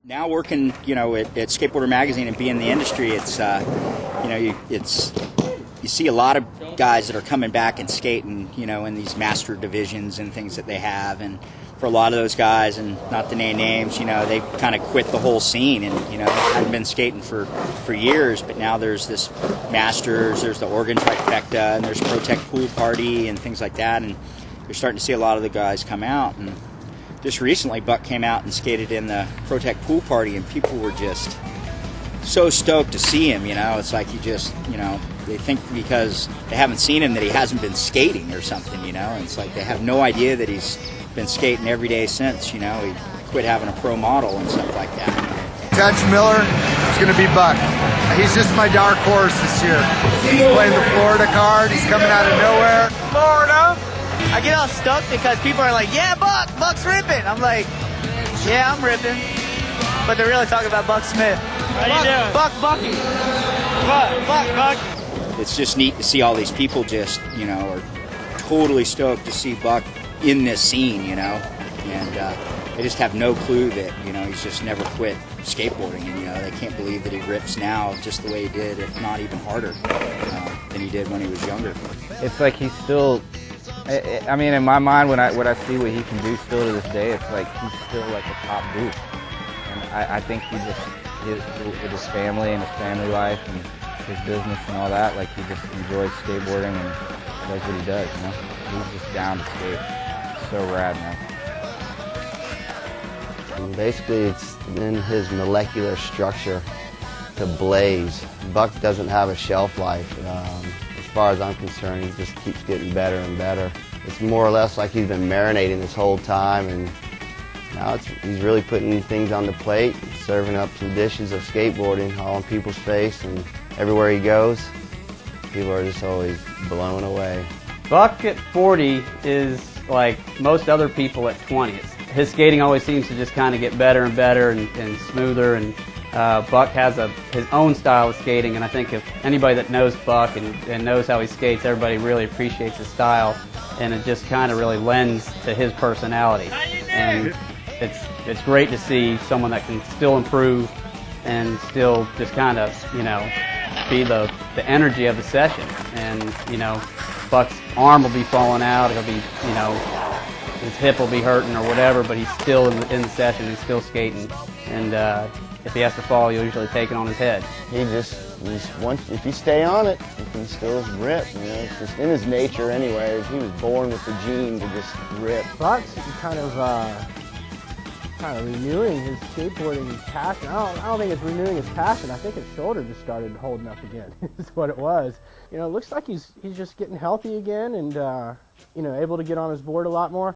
Now working, at Skateboarder Magazine and being in the industry, it's, you see a lot of guys that are coming back and skating, in these master divisions and things that they have. And for a lot of those guys, and not to name names, they kind of quit the whole scene and, hadn't been skating for years. But now there's this Masters, there's the Oregon Trifecta, and there's Protect Pool Party and things like that. And you're starting to see a lot of the guys come out. And just recently, Buck came out and skated in the Protect Pool Party, and people were just so stoked to see him. It's like you just, they think because they haven't seen him that he hasn't been skating or something. And it's like they have no idea that he's been skating every day since. He quit having a pro model and stuff like that. Judge Miller is going to be Buck. He's just my dark horse this year. He's playing the Florida card. He's coming out of nowhere. Florida. I get all stoked because people are like, yeah, Buck's ripping. I'm like, yeah, I'm ripping. But they're really talking about Buck Smith. How you doing? Bucky. Buck. It's just neat to see all these people just, are totally stoked to see Buck in this scene, and they just have no clue that, he's just never quit skateboarding, and, they can't believe that he rips now just the way he did, if not even harder than he did when he was younger. It's like he's still, in my mind, when I see what he can do still to this day, it's like he's still like a top dude. And I think he just, with his family and his family life and his business and all that, like he just enjoys skateboarding and does what he does, He's just down to skate. It's so rad, man. Basically, it's in his molecular structure to blaze. Buck doesn't have a shelf life. As far as I'm concerned, he just keeps getting better and better. It's more or less like he's been marinating this whole time, and now he's really putting things on the plate, serving up some dishes of skateboarding all in people's face, and everywhere he goes, people are just always blown away. Buck at 40 is like most other people at 20. His skating always seems to just kind of get better and better and smoother, and Buck has his own style of skating, and I think if anybody that knows Buck and knows how he skates, everybody really appreciates his style, and it just kind of really lends to his personality. And it's great to see someone that can still improve and still just kind of, be the energy of the session. And, Buck's arm will be falling out, it'll be, his hip will be hurting or whatever, but he's still in the session, he's still skating. And if he has to fall, he'll usually take it on his head. If you stay on it, you can still rip, It's just in his nature anyway. He was born with the gene to just rip. Buck's kind of renewing his skateboarding passion. I don't think it's renewing his passion. I think his shoulder just started holding up again. Is what it was. It looks like he's just getting healthy again and able to get on his board a lot more.